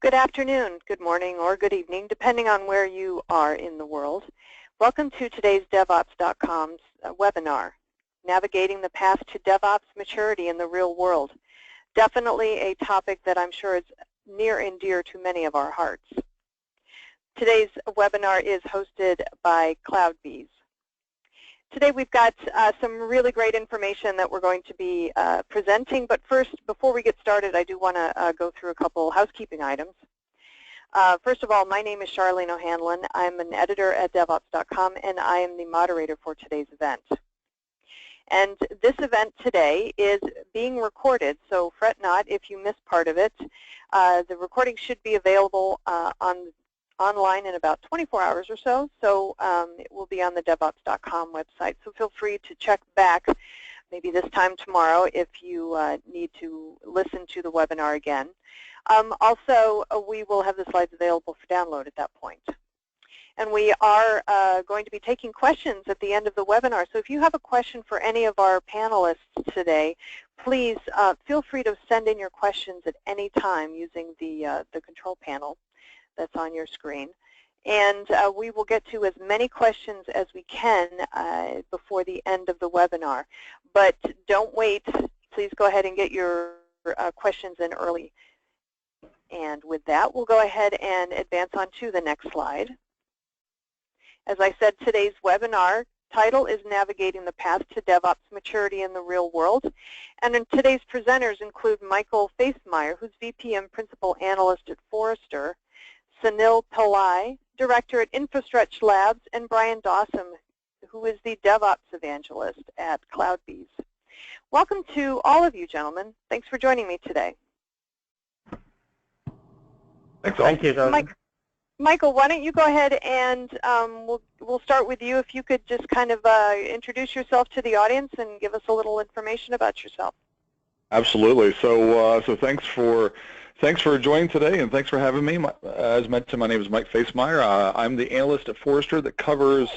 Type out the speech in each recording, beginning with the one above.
Good afternoon, good morning, or good evening, depending on where you are in the world. Welcome to today's DevOps.com's webinar, Navigating the Path to DevOps Maturity in the Real World. Definitely a topic that I'm sure is near and dear to many of our hearts. Today's webinar is hosted by CloudBees. Today we've got some really great information that we're going to be presenting, but first, before we get started, I do want to go through a couple housekeeping items. First of all, my name is Charlene O'Hanlon. I'm an editor at DevOps.com, and I am the moderator for today's event. And this event today is being recorded, so fret not if you miss part of it. The recording should be available online in about 24 hours or so, it will be on the DevOps.com website. So feel free to check back, maybe this time tomorrow, if you need to listen to the webinar again. Also, we will have the slides available for download at that point. And we are going to be taking questions at the end of the webinar. So if you have a question for any of our panelists today, please feel free to send in your questions at any time using the control panel that's on your screen. And we will get to as many questions as we can before the end of the webinar. But don't wait. Please go ahead and get your questions in early. And with that, we'll go ahead and advance on to the next slide. As I said, today's webinar title is Navigating the Path to DevOps Maturity in the Real World. And today's presenters include Michael Faithmeyer, who's VP and Principal Analyst at Forrester, Sunil Pillai, Director at Infostretch Labs, and Brian Dawson, who is the DevOps Evangelist at CloudBees. Welcome to all of you, gentlemen. Thanks for joining me today. Thank you. Michael, why don't you go ahead and we'll start with you. If you could just kind of introduce yourself to the audience and give us a little information about yourself. Absolutely. So thanks for joining today, and thanks for having me. As mentioned, my name is Mike Faithmeyer. I'm the analyst at Forrester that covers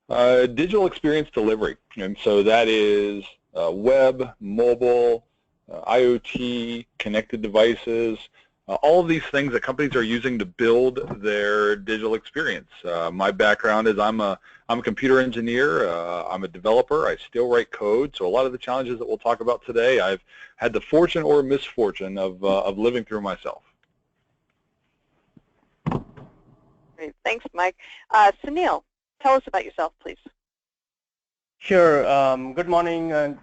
digital experience delivery, and so that is web, mobile, IoT, connected devices, all of these things that companies are using to build their digital experience. My background is I'm a computer engineer. I'm a developer. I still write code. So a lot of the challenges that we'll talk about today, I've had the fortune or misfortune of living through myself. Great. Thanks, Mike. Sunil, tell us about yourself, please. Sure. Good morning and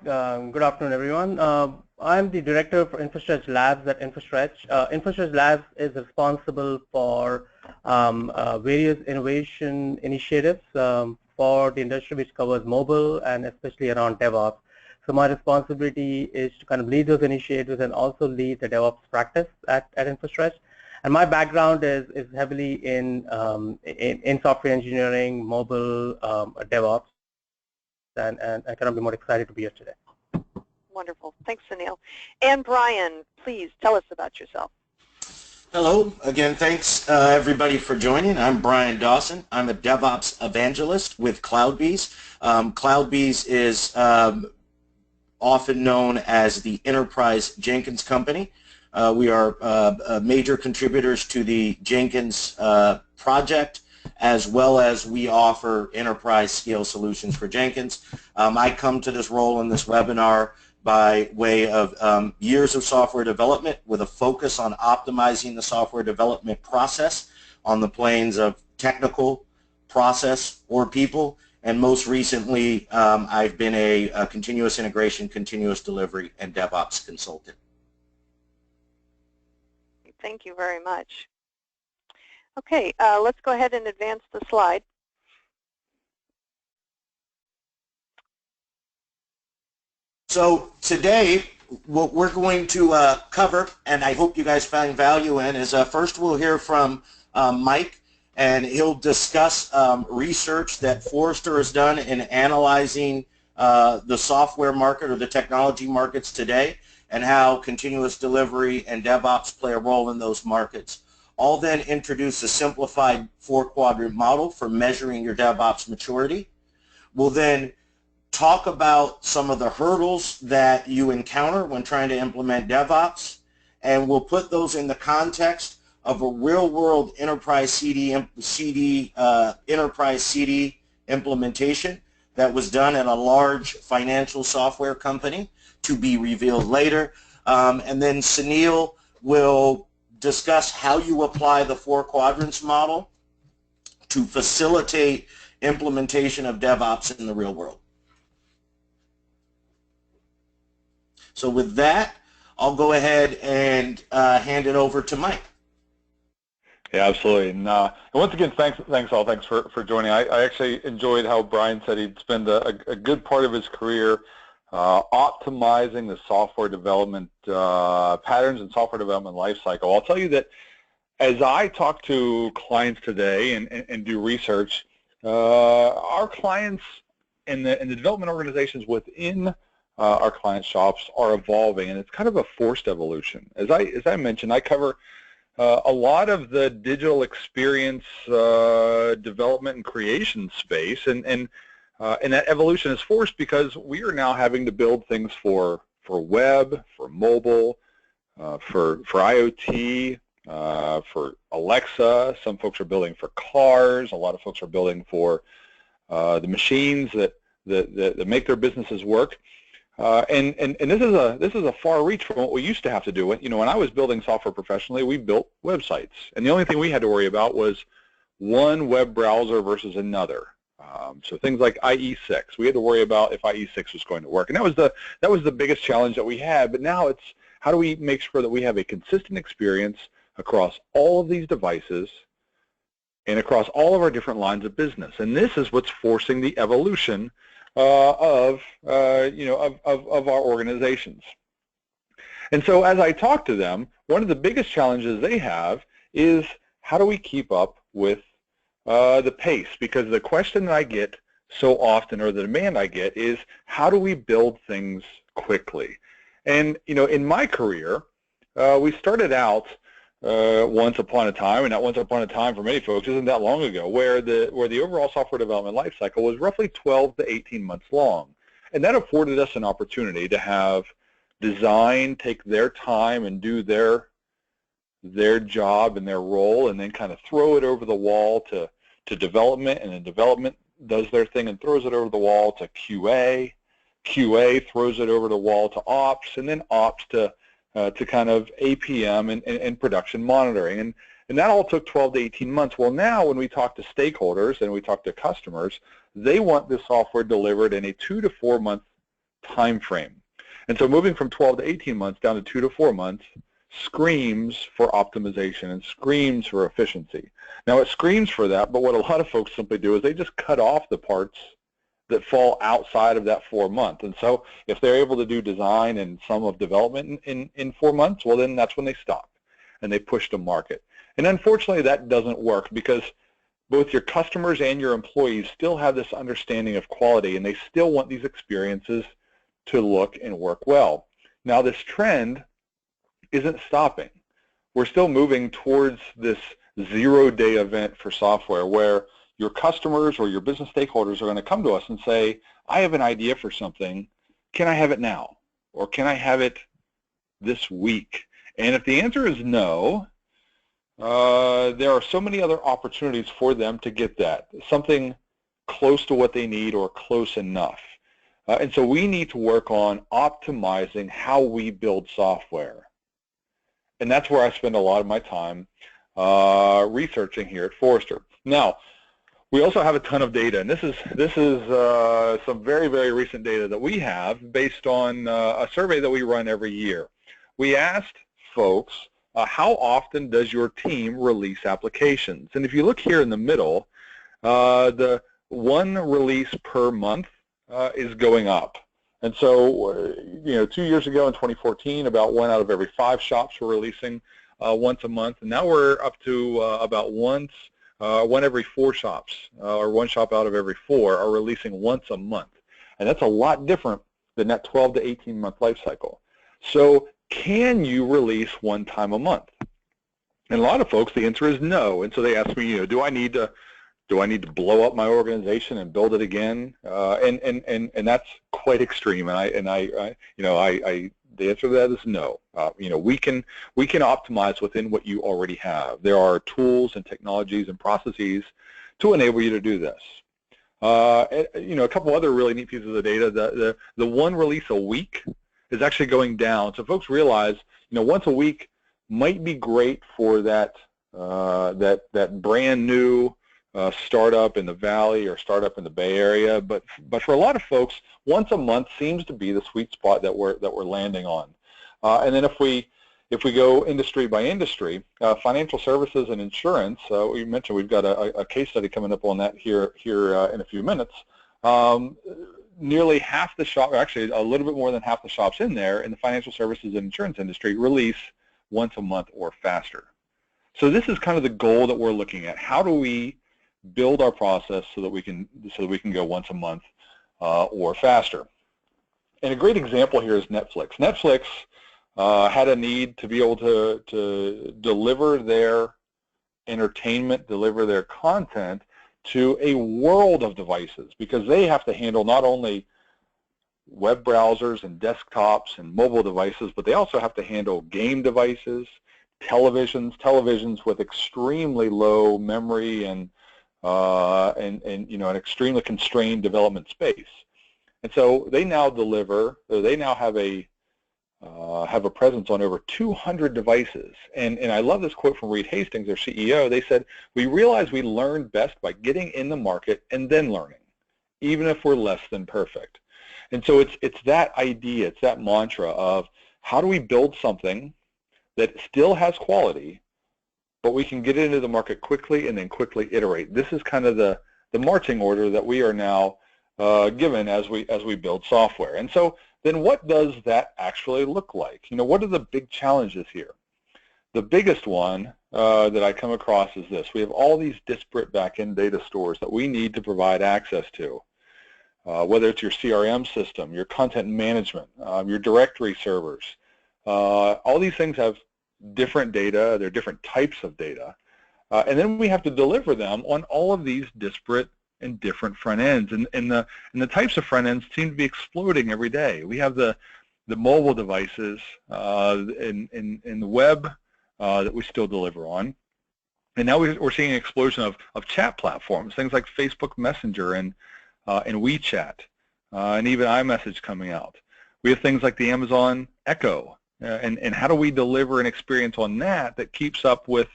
good afternoon, everyone. I'm the Director for Infostretch Labs at Infostretch. Infostretch Labs is responsible for various innovation initiatives for the industry, which covers mobile and especially around DevOps. So my responsibility is to kind of lead those initiatives and also lead the DevOps practice at Infostretch. And my background is heavily in software engineering, mobile, DevOps, and I cannot be more excited to be here today. Wonderful. Thanks, Sunil. And Brian, please tell us about yourself. Hello. Again, thanks everybody for joining. I'm Brian Dawson. I'm a DevOps evangelist with CloudBees. CloudBees is often known as the Enterprise Jenkins Company. We are major contributors to the Jenkins project, as well as we offer enterprise scale solutions for Jenkins. I come to this role in this webinar by way of years of software development with a focus on optimizing the software development process on the planes of technical, process, or people. And most recently, I've been a continuous integration, continuous delivery, and DevOps consultant. Thank you very much. Okay, let's go ahead and advance the slide. So today, what we're going to cover, and I hope you guys find value in, is first we'll hear from Mike, and he'll discuss research that Forrester has done in analyzing the software market or the technology markets today, and how continuous delivery and DevOps play a role in those markets. I'll then introduce a simplified 4-quadrant model for measuring your DevOps maturity. We'll then talk about some of the hurdles that you encounter when trying to implement DevOps, and we'll put those in the context of a real-world enterprise CD implementation that was done at a large financial software company, to be revealed later. And then Sunil will discuss how you apply the 4 quadrants model to facilitate implementation of DevOps in the real world. So with that, I'll go ahead and hand it over to Mike. Yeah, absolutely. And once again, thanks all. Thanks for joining. I actually enjoyed how Brian said he'd spend a good part of his career optimizing the software development patterns and software development lifecycle. I'll tell you that as I talk to clients today and do research, our clients and the development organizations within our client shops are evolving, and it's kind of a forced evolution. As I mentioned, I cover a lot of the digital experience development and creation space, and that evolution is forced because we are now having to build things for web, for mobile, for IoT, for Alexa. Some folks are building for cars. A lot of folks are building for the machines that make their businesses work. And this is a far reach from what we used to have to do. You know, when I was building software professionally, we built websites, and the only thing we had to worry about was one web browser versus another. So things like IE6, we had to worry about if IE6 was going to work, and that was the biggest challenge that we had. But now it's how do we make sure that we have a consistent experience across all of these devices and across all of our different lines of business, and this is what's forcing the evolution of our organizations. And so as I talk to them, one of the biggest challenges they have is how do we keep up with the pace? Because the question that I get so often, or the demand I get, is how do we build things quickly? And you know, in my career, we started out once upon a time, and that once upon a time for many folks isn't that long ago, where the overall software development lifecycle was roughly 12 to 18 months long. And that afforded us an opportunity to have design take their time and do their job and their role, and then kind of throw it over the wall to development, and then development does their thing and throws it over the wall to QA. QA throws it over the wall to ops, and then ops to kind of APM and production monitoring. And that all took 12 to 18 months. Well, now when we talk to stakeholders and we talk to customers, they want this software delivered in a 2 to 4 month time frame. And so moving from 12 to 18 months down to 2 to 4 months screams for optimization and screams for efficiency. Now it screams for that, but what a lot of folks simply do is they just cut off the parts that fall outside of that 4 month. And so if they're able to do design and some of development in 4 months, well then that's when they stop and they push to market. And unfortunately that doesn't work, because both your customers and your employees still have this understanding of quality, and they still want these experiences to look and work well. Now this trend isn't stopping. We're still moving towards this 0-day event for software, where your customers or your business stakeholders are going to come to us and say, I have an idea for something, can I have it now? Or can I have it this week? And if the answer is no, there are so many other opportunities for them to get that, something close to what they need or close enough. And so we need to work on optimizing how we build software. And that's where I spend a lot of my time researching here at Forrester. Now, we also have a ton of data, and this is some very, very recent data that we have based on a survey that we run every year. We asked folks, how often does your team release applications? And if you look here in the middle, the one release per month is going up. And so, 2 years ago in 2014, about 1 out of every 5 shops were releasing once a month, and now we're up to about 1 every 4 shops, or 1 shop out of every 4 are releasing once a month. And that's a lot different than that 12 to 18 month life cycle. So can you release 1 time a month? And a lot of folks, the answer is no. And so they ask me, do I need to blow up my organization and build it again? And that's quite extreme. And I The answer to that is no. We can optimize within what you already have. There are tools and technologies and processes to enable you to do this. A couple other really neat pieces of data. The one release a week is actually going down. So folks realize, once a week might be great for that brand new startup in the Valley or startup in the Bay Area, but for a lot of folks, once a month seems to be the sweet spot that we're landing on. And then if we go industry by industry, financial services and insurance, we mentioned we've got a case study coming up on that here in a few minutes. Nearly half the shop, or actually a little bit more than half the shops in there in the financial services and insurance industry release once a month or faster. So this is kind of the goal that we're looking at. How do we build our process so that we can go once a month or faster? And a great example here is Netflix. Netflix had a need to be able to deliver their entertainment, deliver their content to a world of devices, because they have to handle not only web browsers and desktops and mobile devices, but they also have to handle game devices, televisions with extremely low memory and an extremely constrained development space. And so they now have a presence on over 200 devices. And I love this quote from Reed Hastings, their CEO. They said, "We realize we learn best by getting in the market and then learning, even if we're less than perfect." And so it's that idea, it's that mantra of how do we build something that still has quality, but we can get into the market quickly and then quickly iterate. This is kind of the marching order that we are now given as we build software. And so then what does that actually look like? What are the big challenges here? The biggest one that I come across is this. We have all these disparate back-end data stores that we need to provide access to, whether it's your CRM system, your content management, your directory servers. All these things have different data. They're different types of data. And then we have to deliver them on all of these disparate and different front ends, and the types of front ends seem to be exploding every day. We have the mobile devices in the web that we still deliver on, and now we're seeing an explosion of chat platforms, things like Facebook Messenger and WeChat, and even iMessage coming out. We have things like the Amazon Echo, and how do we deliver an experience on that keeps up with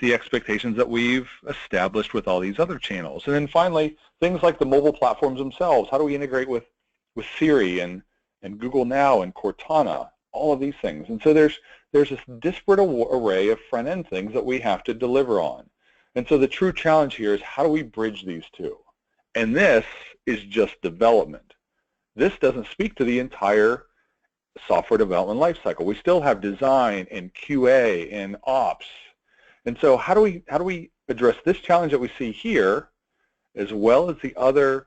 the expectations that we've established with all these other channels? And then finally, things like the mobile platforms themselves. How do we integrate with Siri and Google Now and Cortana, all of these things? And so there's this disparate array of front-end things that we have to deliver on. And so the true challenge here is how do we bridge these two? And this is just development. This doesn't speak to the entire software development lifecycle. We still have design and QA and ops. And so how do we address this challenge that we see here, as well as the other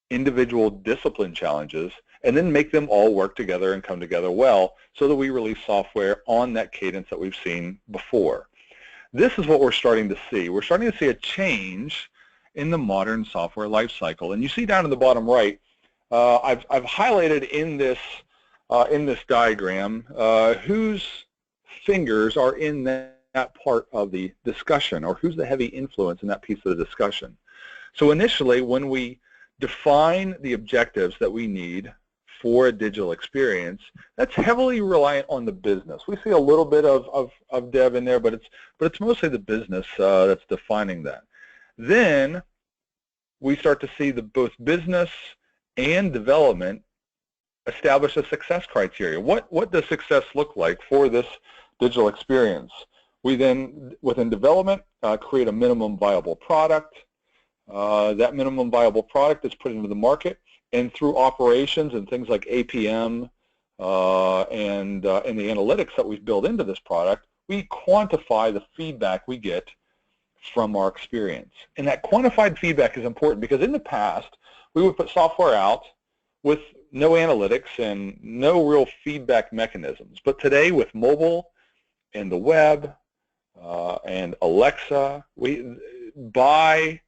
individual discipline challenges, and then make them all work together and come together well so that we release software on that cadence that we've seen before? This is what we're starting to see. We're starting to see a change in the modern software lifecycle. And you see down in the bottom right, I've highlighted in this diagram whose fingers are in that part of the discussion, or who's the heavy influence in that piece of the discussion. So initially, when we define the objectives that we need for a digital experience, that's heavily reliant on the business. We see a little bit of dev in there, but it's mostly the business that's defining that. Then we start to see both business and development establish a success criteria. What does success look like for this digital experience? We then, within development, create a minimum viable product. That minimum viable product is put into the market, and through operations and things like APM and the analytics that we've built into this product, we quantify the feedback we get from our experience. And that quantified feedback is important because in the past, we would put software out with no analytics and no real feedback mechanisms. But today, with mobile and the web and Alexa, by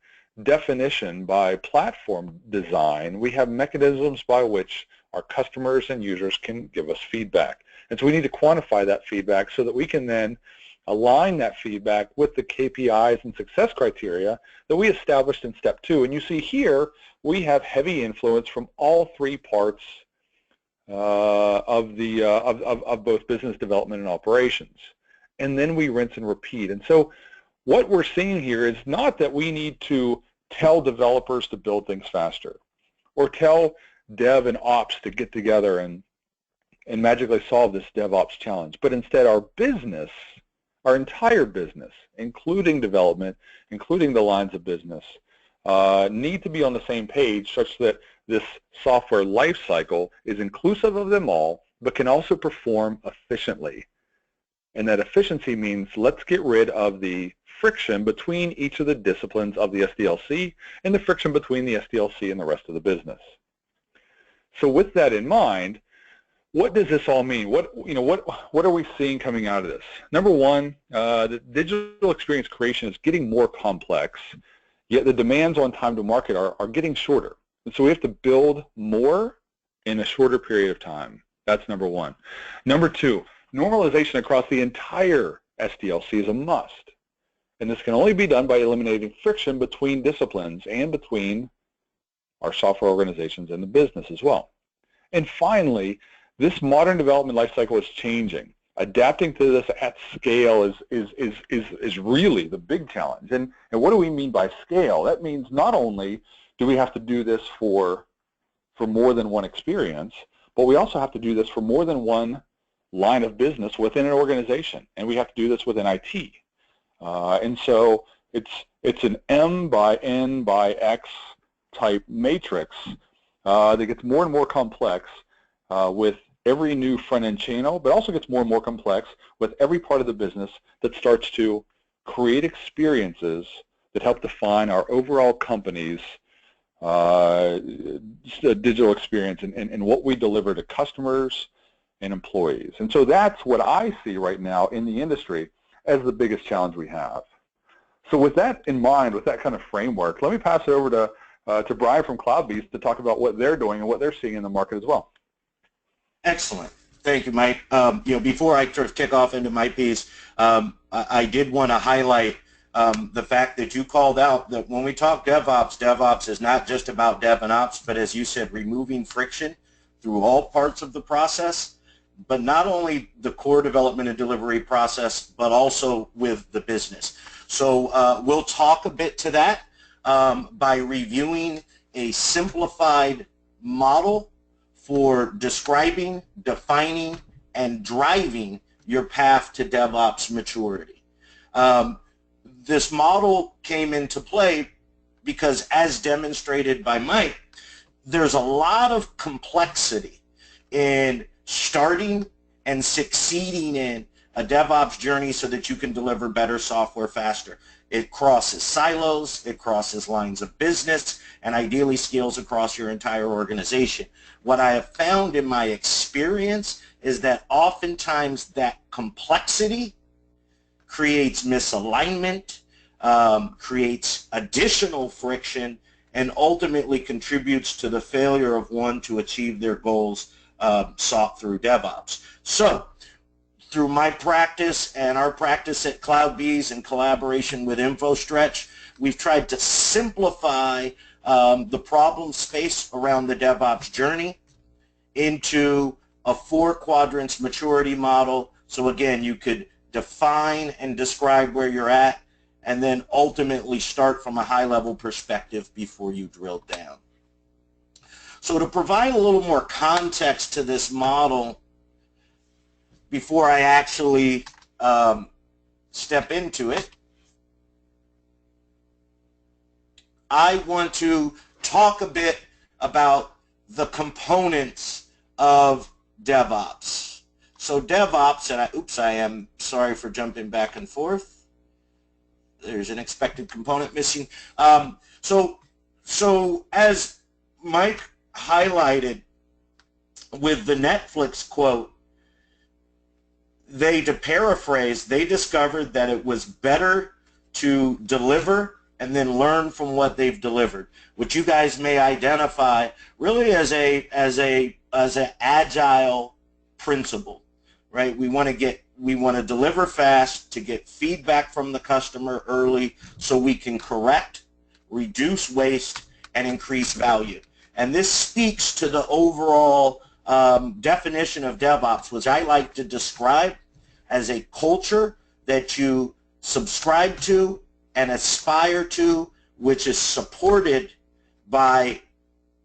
definition, by platform design, we have mechanisms by which our customers and users can give us feedback. And so we need to quantify that feedback so that we can then align that feedback with the KPIs and success criteria that we established in step 2. And you see here we have heavy influence from all 3 parts of both business development and operations. And then we rinse and repeat. And so what we're seeing here is not that we need to tell developers to build things faster or tell dev and ops to get together and magically solve this DevOps challenge, but instead our business, our entire business, including development, including the lines of business, need to be on the same page such that this software lifecycle is inclusive of them all, but can also perform efficiently. And that efficiency means let's get rid of the friction between each of the disciplines of the SDLC and the friction between the SDLC and the rest of the business. So with that in mind, what does this all mean? What are we seeing coming out of this? Number one, the digital experience creation is getting more complex, yet the demands on time to market are getting shorter. And so we have to build more in a shorter period of time. That's number one. Number two, normalization across the entire SDLC is a must. And this can only be done by eliminating friction between disciplines and between our software organizations and the business as well. And finally, this modern development lifecycle is changing. Adapting to this at scale is really the big challenge. And what do we mean by scale? That means not only do we have to do this for more than one experience, but we also have to do this for more than one line of business within an organization, and we have to do this within IT. And so it's an M by N by X type matrix that gets more and more complex with every new front-end channel, but also gets more and more complex with every part of the business that starts to create experiences that help define our overall company's digital experience and what we deliver to customers and employees. And so that's what I see right now in the industry as the biggest challenge we have. So with that in mind, with that kind of framework, let me pass it over to Brian from CloudBees to talk about what they're doing and what they're seeing in the market as well. Excellent. Thank you, Mike. Before I sort of kick off into my piece, I did want to highlight the fact that you called out that when we talk DevOps, DevOps is not just about Dev and Ops, but as you said, removing friction through all parts of the process, but not only the core development and delivery process, but also with the business. So we'll talk a bit to that by reviewing a simplified model for describing, defining, and driving your path to DevOps maturity. This model came into play because, as demonstrated by Mike, there's a lot of complexity in starting and succeeding in a DevOps journey so that you can deliver better software faster. It crosses silos, it crosses lines of business, and ideally scales across your entire organization. What I have found in my experience is that oftentimes that complexity creates misalignment, creates additional friction, and ultimately contributes to the failure of one to achieve their goals sought through DevOps. So, through my practice and our practice at CloudBees in collaboration with Infostretch, we've tried to simplify the problem space around the DevOps journey into a 4 quadrants maturity model. So again, you could define and describe where you're at, and then ultimately start from a high-level perspective before you drill down. So to provide a little more context to this model, before I actually step into it, I want to talk a bit about the components of DevOps. So DevOps, and I am sorry for jumping back and forth. There's an expected component missing. So as Mike highlighted with the Netflix quote, to paraphrase, they discovered that it was better to deliver and then learn from what they've delivered, which you guys may identify really as a an agile principle, right? We want to deliver fast to get feedback from the customer early so we can correct, reduce waste, and increase value. And this speaks to the overall definition of DevOps, which I like to describe as a culture that you subscribe to and aspire to, which is supported by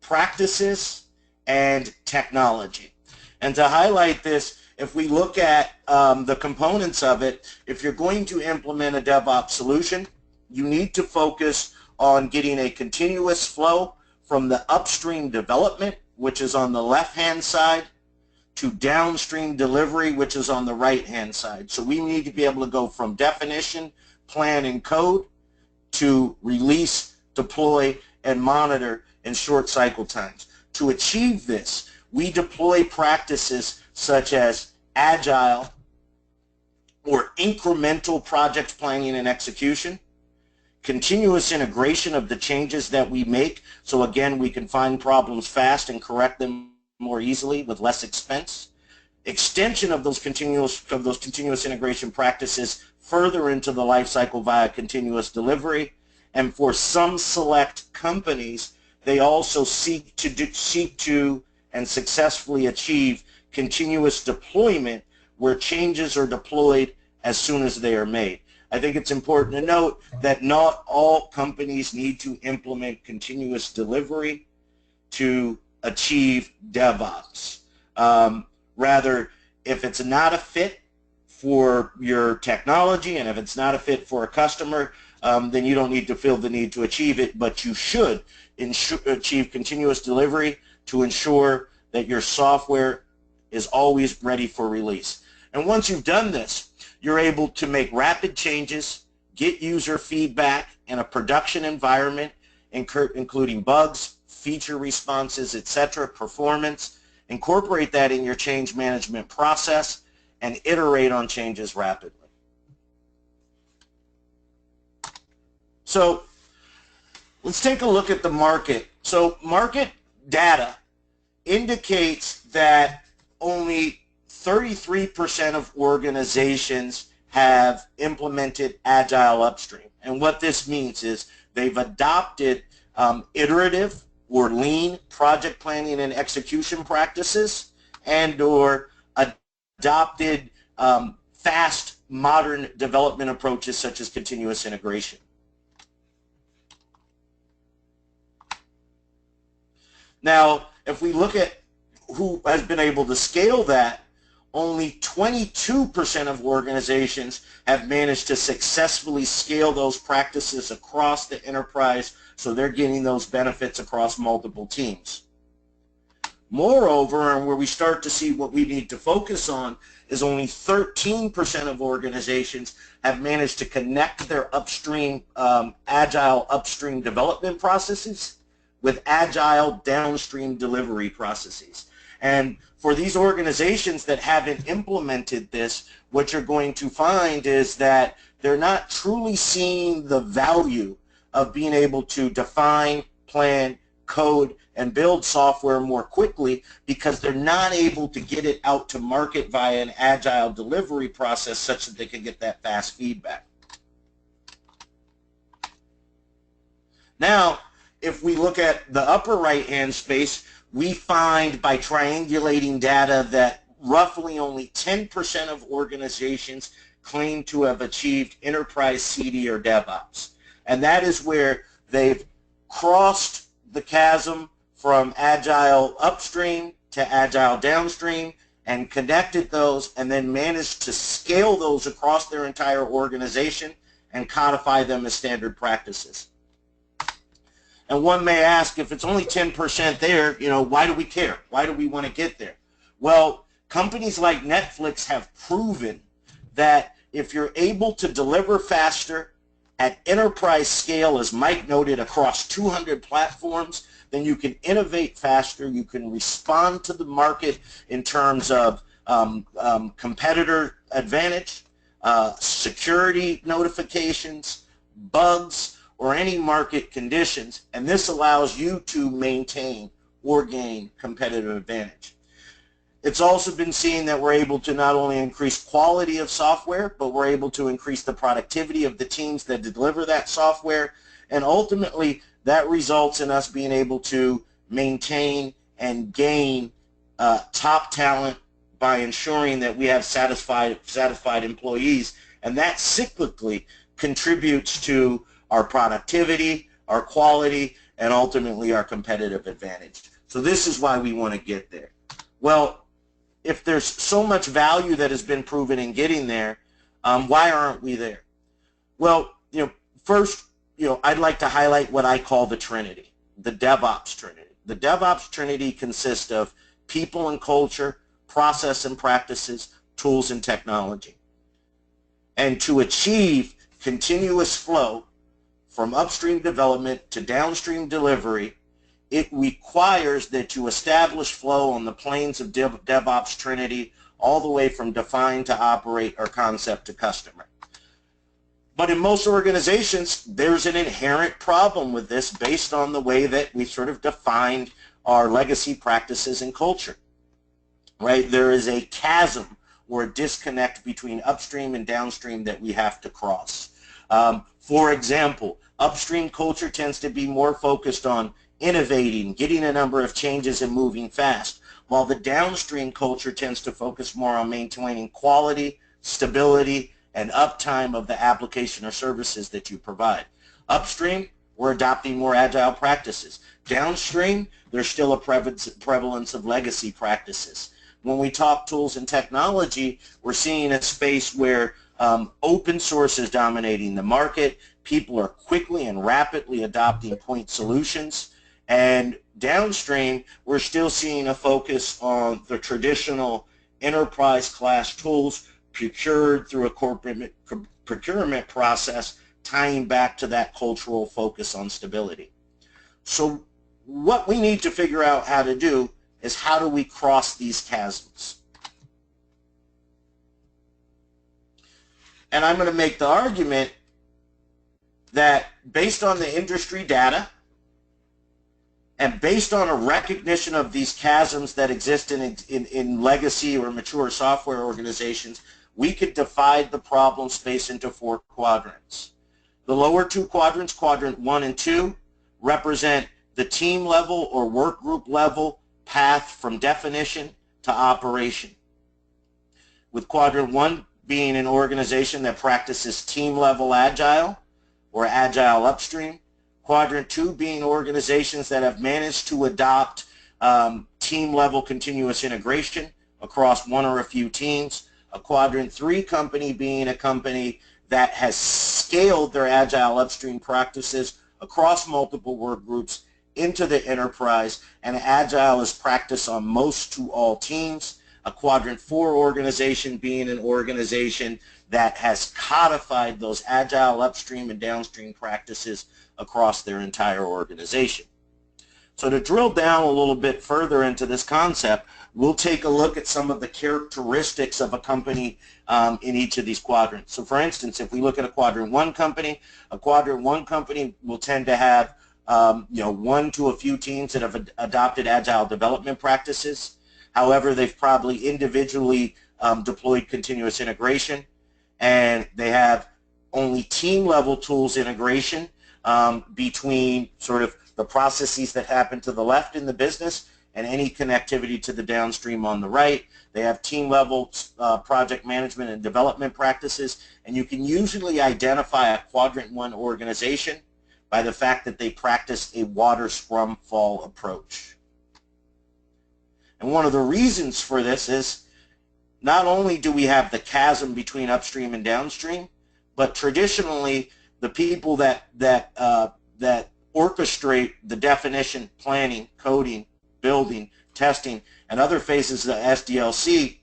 practices and technology. And to highlight this, if we look at the components of it, if you're going to implement a DevOps solution, you need to focus on getting a continuous flow from the upstream development, which is on the left-hand side, to downstream delivery, which is on the right-hand side. So we need to be able to go from definition, plan, and code to release, deploy, and monitor in short cycle times. To achieve this, we deploy practices such as Agile or incremental project planning and execution, continuous integration of the changes that we make, so again we can find problems fast and correct them more easily with less expense, extension of those continuous integration practices further into the lifecycle via continuous delivery, and for some select companies, they also seek to and successfully achieve continuous deployment where changes are deployed as soon as they are made. I think it's important to note that not all companies need to implement continuous delivery to achieve DevOps. Rather, if it's not a fit for your technology and if it's not a fit for a customer, then you don't need to feel the need to achieve it, but you should achieve continuous delivery to ensure that your software is always ready for release. And once you've done this, you're able to make rapid changes, get user feedback in a production environment, including bugs, feature responses, etc., performance, incorporate that in your change management process, and iterate on changes rapidly. So let's take a look at the market. So market data indicates that only 33% of organizations have implemented Agile upstream. And what this means is they've adopted iterative or lean project planning and execution practices and or adopted fast modern development approaches such as continuous integration. Now, if we look at who has been able to scale that, only 22% of organizations have managed to successfully scale those practices across the enterprise, so they're getting those benefits across multiple teams. Moreover, and where we start to see what we need to focus on, is only 13% of organizations have managed to connect their upstream, Agile upstream development processes with Agile downstream delivery processes. And for these organizations that haven't implemented this, what you're going to find is that they're not truly seeing the value of being able to define, plan, code, and build software more quickly because they're not able to get it out to market via an Agile delivery process such that they can get that fast feedback. Now, if we look at the upper right-hand space, we find by triangulating data that roughly only 10% of organizations claim to have achieved enterprise CD or DevOps. And that is where they've crossed the chasm from Agile upstream to Agile downstream and connected those and then managed to scale those across their entire organization and codify them as standard practices. And one may ask, if it's only 10% there, you know, why do we care? Why do we want to get there? Well, companies like Netflix have proven that if you're able to deliver faster at enterprise scale, as Mike noted, across 200 platforms, then you can innovate faster, you can respond to the market in terms of competitor advantage, security notifications, bugs, or any market conditions, and this allows you to maintain or gain competitive advantage. It's also been seen that we're able to not only increase quality of software, but we're able to increase the productivity of the teams that deliver that software. And ultimately, that results in us being able to maintain and gain top talent by ensuring that we have satisfied employees. And that cyclically contributes to our productivity, our quality, and ultimately our competitive advantage. So this is why we want to get there. Well, if there's so much value that has been proven in getting there, why aren't we there? Well, first, I'd like to highlight what I call the Trinity, the DevOps Trinity. The DevOps Trinity consists of people and culture, process and practices, tools and technology. And to achieve continuous flow from upstream development to downstream delivery, it requires that you establish flow on the planes of DevOps Trinity all the way from define to operate or concept to customer. But in most organizations, there's an inherent problem with this based on the way that we sort of defined our legacy practices and culture, right? There is a chasm or a disconnect between upstream and downstream that we have to cross. For example, upstream culture tends to be more focused on innovating, getting a number of changes and moving fast, while the downstream culture tends to focus more on maintaining quality, stability, and uptime of the application or services that you provide. Upstream, we're adopting more agile practices. Downstream, there's still a prevalence of legacy practices. When we talk tools and technology, we're seeing a space where open source is dominating the market. People are quickly and rapidly adopting point solutions. And downstream, we're still seeing a focus on the traditional enterprise class tools procured through a corporate procurement process, tying back to that cultural focus on stability. So what we need to figure out how to do is how do we cross these chasms? And I'm going to make the argument that based on the industry data and based on a recognition of these chasms that exist in legacy or mature software organizations, we could divide the problem space into 4 quadrants. The lower 2 quadrants, quadrant 1 and 2, represent the team level or work group level path from definition to operation. With quadrant 1 being an organization that practices team level agile or agile upstream, quadrant 2 being organizations that have managed to adopt team level continuous integration across one or a few teams, a quadrant 3 company being a company that has scaled their agile upstream practices across multiple work groups into the enterprise, and agile is practiced on most to all teams. A quadrant 4 organization being an organization that has codified those agile upstream and downstream practices across their entire organization. So to drill down a little bit further into this concept, we'll take a look at some of the characteristics of a company in each of these quadrants. So for instance, if we look at a quadrant 1 company will tend to have 1 to a few teams that have adopted agile development practices. However, they've probably individually deployed continuous integration, and they have only team level tools integration between sort of the processes that happen to the left in the business and any connectivity to the downstream on the right. They have team level project management and development practices, and you can usually identify a quadrant 1 organization by the fact that they practice a water scrum fall approach. And one of the reasons for this is not only do we have the chasm between upstream and downstream, but traditionally the people that orchestrate the definition, planning, coding, building, testing, and other phases of the SDLC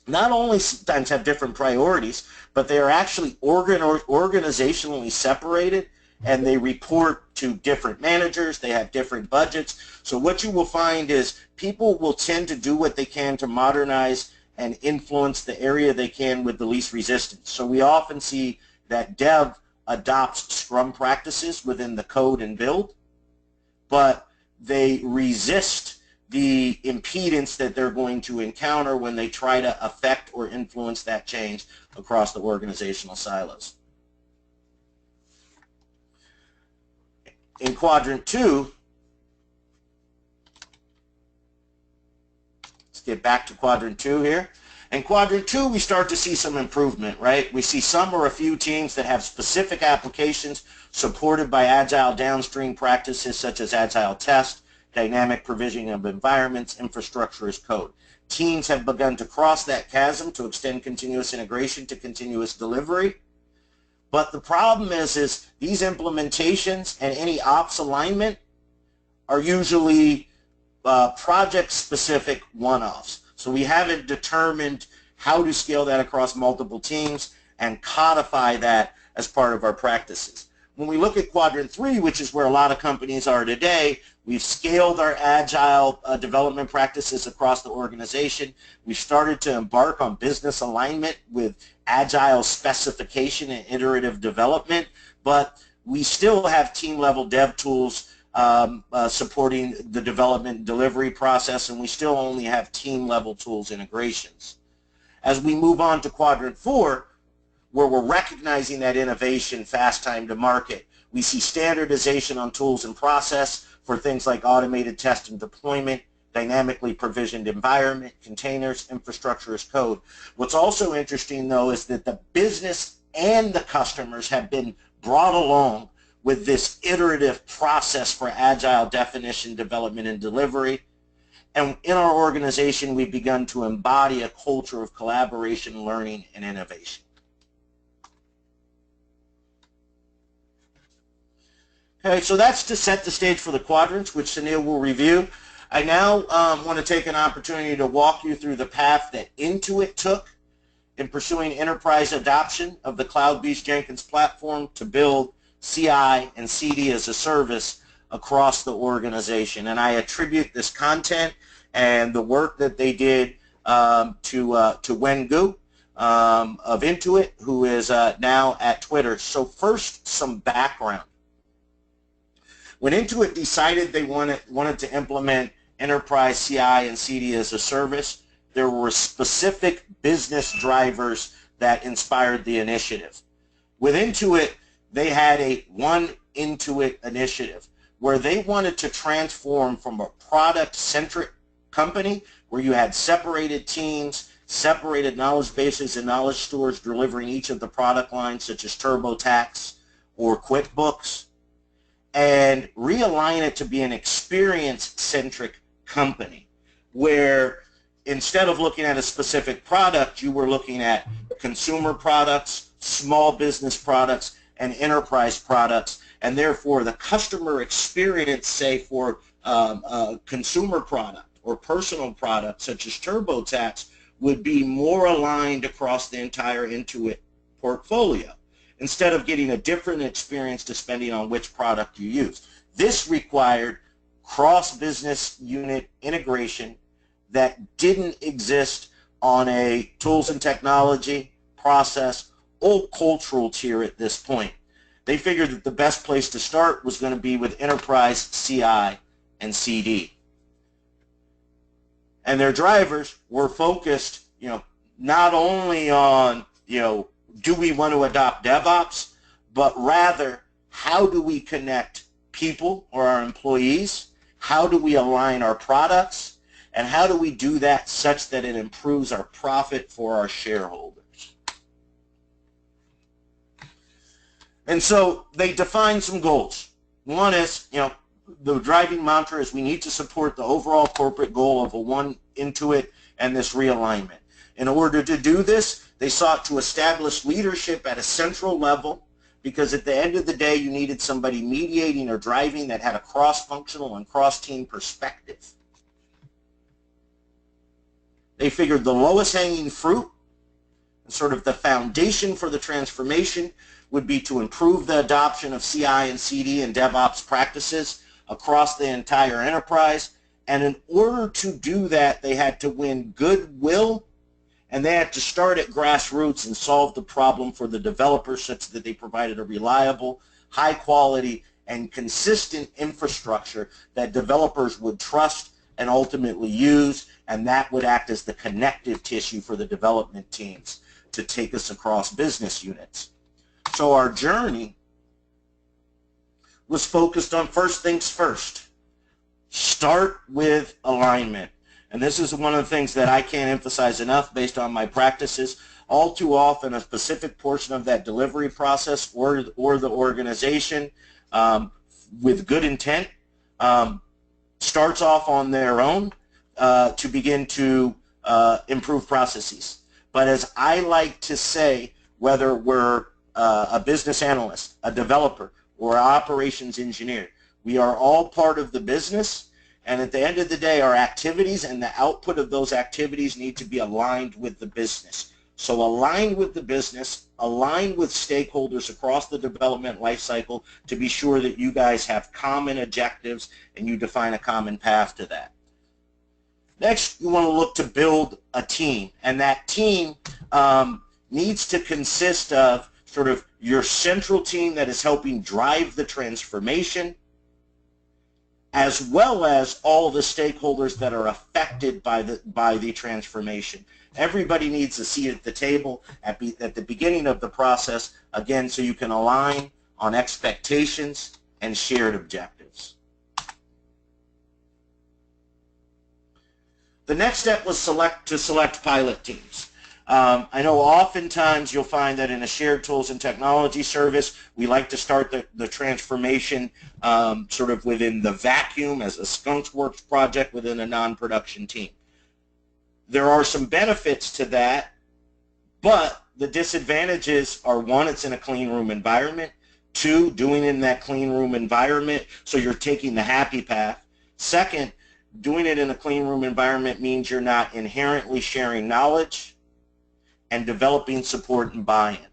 not only sometimes have different priorities, but they are actually organizationally separated, and they report to different managers. They have different budgets. So what you will find is people will tend to do what they can to modernize and influence the area they can with the least resistance. So we often see that Dev adopts Scrum practices within the code and build, but they resist the impedance that they're going to encounter when they try to affect or influence that change across the organizational silos. In quadrant 2, let's get back to quadrant 2 here. In quadrant 2, we start to see some improvement, right? We see some or a few teams that have specific applications supported by Agile downstream practices such as Agile test, dynamic provisioning of environments, infrastructure as code. Teams have begun to cross that chasm to extend continuous integration to continuous delivery. But the problem is these implementations and any ops alignment are usually project-specific one-offs. So we haven't determined how to scale that across multiple teams and codify that as part of our practices. When we look at quadrant 3, which is where a lot of companies are today, we've scaled our Agile development practices across the organization. We've started to embark on business alignment with Agile specification and iterative development, but we still have team-level dev tools supporting the development and delivery process, and we still only have team-level tools integrations. As we move on to quadrant 4, where we're recognizing that innovation, fast time to market, we see standardization on tools and process for things like automated test and deployment, dynamically provisioned environment, containers, infrastructure as code. What's also interesting, though, is that the business and the customers have been brought along with this iterative process for Agile definition, development, and delivery. And in our organization, we've begun to embody a culture of collaboration, learning, and innovation. Okay, so that's to set the stage for the quadrants, which Sunil will review. I now want to take an opportunity to walk you through the path that Intuit took in pursuing enterprise adoption of the Cloudbees Jenkins platform to build CI and CD as a service across the organization. And I attribute this content and the work that they did to Wen Gu of Intuit, who is now at Twitter. So first, some background. When Intuit decided they wanted to implement enterprise CI and CD as a service, there were specific business drivers that inspired the initiative. With Intuit, they had a One Intuit initiative where they wanted to transform from a product-centric company where you had separated teams, separated knowledge bases and knowledge stores delivering each of the product lines such as TurboTax or QuickBooks, and realign it to be an experience-centric company where instead of looking at a specific product, you were looking at consumer products, small business products, and enterprise products, and therefore the customer experience, say for a consumer product or personal product such as TurboTax, would be more aligned across the entire Intuit portfolio, instead of getting a different experience depending on which product you use. This required cross-business unit integration that didn't exist on a tools and technology, process, or cultural tier at this point. They figured that the best place to start was going to be with enterprise CI and CD. And their drivers were focused, not only on, do we want to adopt DevOps, but rather how do we connect people or our employees, how do we align our products, and how do we do that such that it improves our profit for our shareholders. And so they defined some goals. One is, the driving mantra is we need to support the overall corporate goal of a One Intuit and this realignment. In order to do this, they sought to establish leadership at a central level because at the end of the day, you needed somebody mediating or driving that had a cross-functional and cross-team perspective. They figured the lowest hanging fruit and sort of the foundation for the transformation would be to improve the adoption of CI and CD and DevOps practices across the entire enterprise. And in order to do that, they had to win goodwill, and they had to start at grassroots and solve the problem for the developers such that they provided a reliable, high quality, and consistent infrastructure that developers would trust and ultimately use, and that would act as the connective tissue for the development teams to take us across business units. So our journey was focused on first things first. Start with alignment. And this is one of the things that I can't emphasize enough based on my practices. All too often, a specific portion of that delivery process or the organization with good intent starts off on their own to begin to improve processes. But as I like to say, whether we're a business analyst, a developer, or an operations engineer, we are all part of the business, and at the end of the day, our activities and the output of those activities need to be aligned with the business. So align with the business, align with stakeholders across the development lifecycle to be sure that you guys have common objectives and you define a common path to that. Next, you want to look to build a team, and that team needs to consist of sort of your central team that is helping drive the transformation, as well as all the stakeholders that are affected by the transformation. Everybody needs a seat at the table at the beginning of the process, again, so you can align on expectations and shared objectives. The next step was to select pilot teams. I know oftentimes you'll find that in a shared tools and technology service, we like to start the transformation sort of within the vacuum as a skunkworks project within a non-production team. There are some benefits to that, but the disadvantages are, one, it's in a clean room environment. Two, doing it in that clean room environment, so you're taking the happy path. Second, doing it in a clean room environment means you're not inherently sharing knowledge and developing support and buy-in.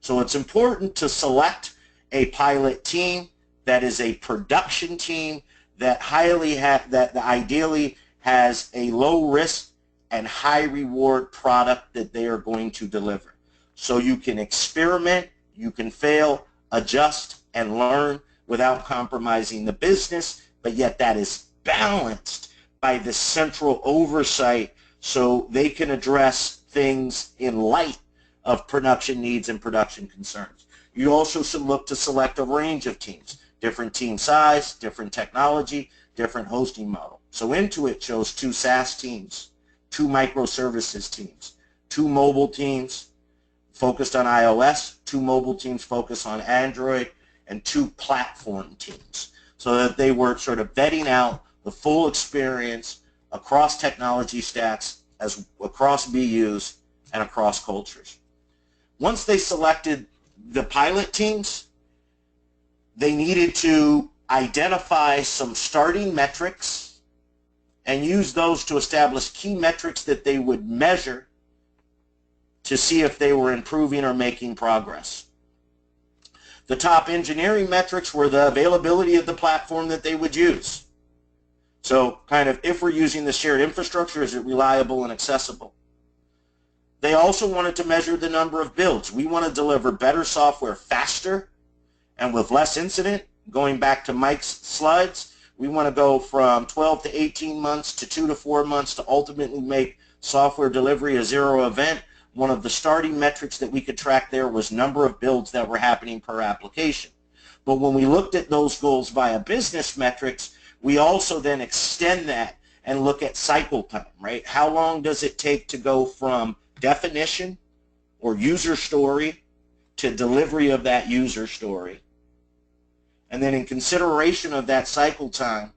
So it's important to select a pilot team that is a production team that ideally has a low risk and high reward product that they are going to deliver. So you can experiment, you can fail, adjust, and learn without compromising the business, but yet that is balanced by the central oversight so they can address things in light of production needs and production concerns. You also should look to select a range of teams, different team size, different technology, different hosting model. So Intuit chose 2 SaaS teams, 2 microservices teams, 2 mobile teams focused on iOS, 2 mobile teams focused on Android, and 2 platform teams, so that they were sort of vetting out the full experience across technology stacks, as across BUs and across cultures. Once they selected the pilot teams, they needed to identify some starting metrics and use those to establish key metrics that they would measure to see if they were improving or making progress. The top engineering metrics were the availability of the platform that they would use. So kind of, if we're using the shared infrastructure, is it reliable and accessible? They also wanted to measure the number of builds. We want to deliver better software faster and with less incident. Going back to Mike's slides, we want to go from 12 to 18 months to 2 to 4 months to ultimately make software delivery a 0 event. One of the starting metrics that we could track there was number of builds that were happening per application. But when we looked at those goals via business metrics, we also then extend that and look at cycle time, right? How long does it take to go from definition or user story to delivery of that user story? And then in consideration of that cycle time,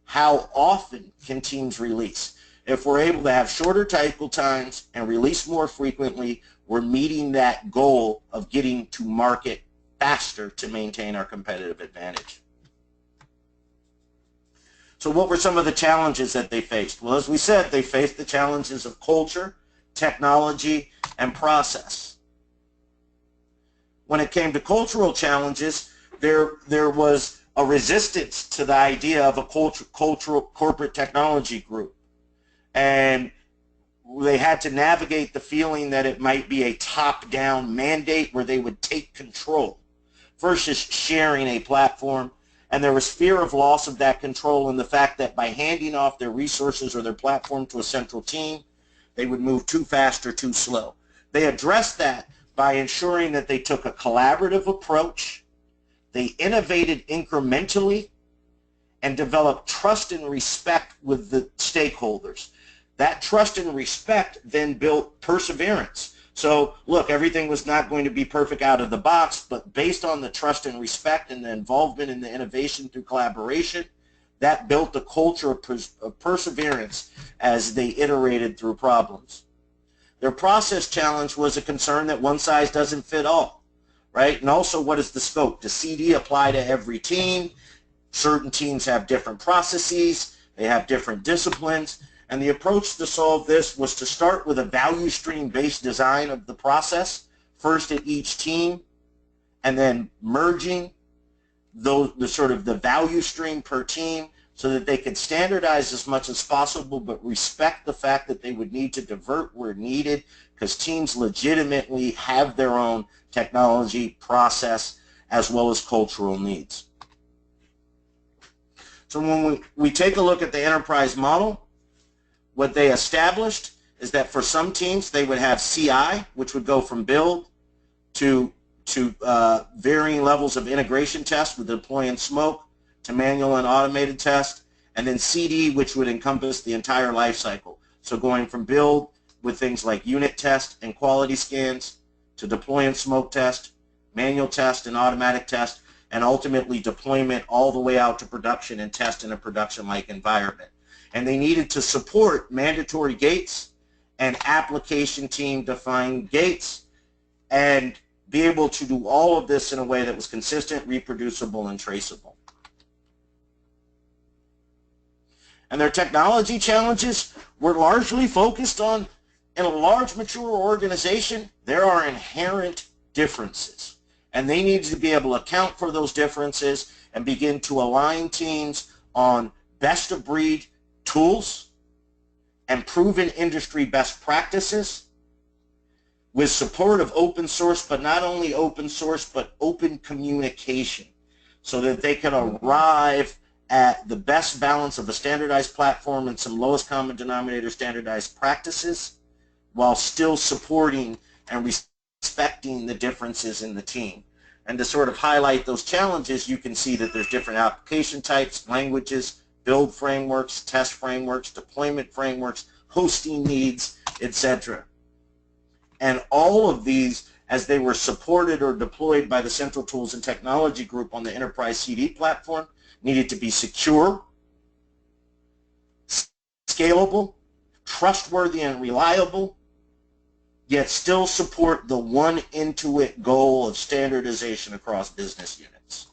how often can teams release? If we're able to have shorter cycle times and release more frequently, we're meeting that goal of getting to market faster to maintain our competitive advantage. So what were some of the challenges that they faced? Well, as we said, they faced the challenges of culture, technology, and process. When it came to cultural challenges, there was a resistance to the idea of a cultural corporate technology group. And they had to navigate the feeling that it might be a top-down mandate where they would take control versus sharing a platform And there was fear of loss of that control and the fact that by handing off their resources or their platform to a central team, they would move too fast or too slow. They addressed that by ensuring that they took a collaborative approach, they innovated incrementally, and developed trust and respect with the stakeholders. That trust and respect then built perseverance. So look, everything was not going to be perfect out of the box, but based on the trust and respect and the involvement in the innovation through collaboration, that built a culture of perseverance as they iterated through problems. Their process challenge was a concern that one size doesn't fit all, right? And also, what is the scope? Does CD apply to every team? Certain teams have different processes, they have different disciplines, and the approach to solve this was to start with a value stream-based design of the process, first at each team, and then merging the value stream per team so that they could standardize as much as possible but respect the fact that they would need to divert where needed because teams legitimately have their own technology, process, as well as cultural needs. So when we take a look at the enterprise model, what they established is that for some teams they would have CI, which would go from build to varying levels of integration test with deploy and smoke, to manual and automated test, and then CD, which would encompass the entire life cycle. So going from build with things like unit test and quality scans, to deploy and smoke test, manual test and automatic test, and ultimately deployment all the way out to production and test in a production-like environment. And they needed to support mandatory gates and application team-defined gates and be able to do all of this in a way that was consistent, reproducible, and traceable. And their technology challenges were largely focused on, in a large mature organization, there are inherent differences. And they needed to be able to account for those differences and begin to align teams on best-of-breed tools and proven industry best practices with support of open source, but not only open source, but open communication so that they can arrive at the best balance of a standardized platform and some lowest common denominator standardized practices while still supporting and respecting the differences in the team. And to sort of highlight those challenges, you can see that there's different application types, languages, build frameworks, test frameworks, deployment frameworks, hosting needs, etc. And all of these, as they were supported or deployed by the Central Tools and Technology Group on the Enterprise CD platform, needed to be secure, scalable, trustworthy, and reliable, yet still support the one Intuit goal of standardization across business units.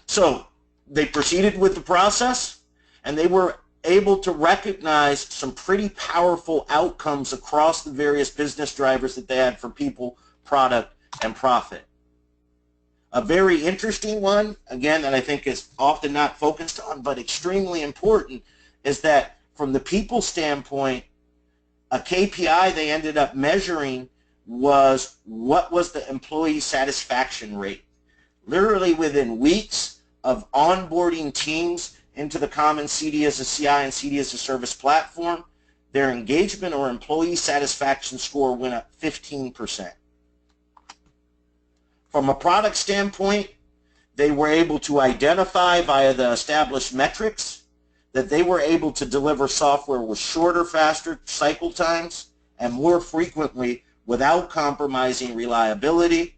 So they proceeded with the process, and they were able to recognize some pretty powerful outcomes across the various business drivers that they had for people, product, and profit. A very interesting one, again, that I think is often not focused on, but extremely important, is that from the people standpoint, a KPI they ended up measuring was what was the employee satisfaction rate. Literally within weeks of onboarding teams into the common CD as a CI and CD as a service platform, their engagement or employee satisfaction score went up 15%. From a product standpoint, they were able to identify via the established metrics that they were able to deliver software with shorter, faster cycle times and more frequently without compromising reliability.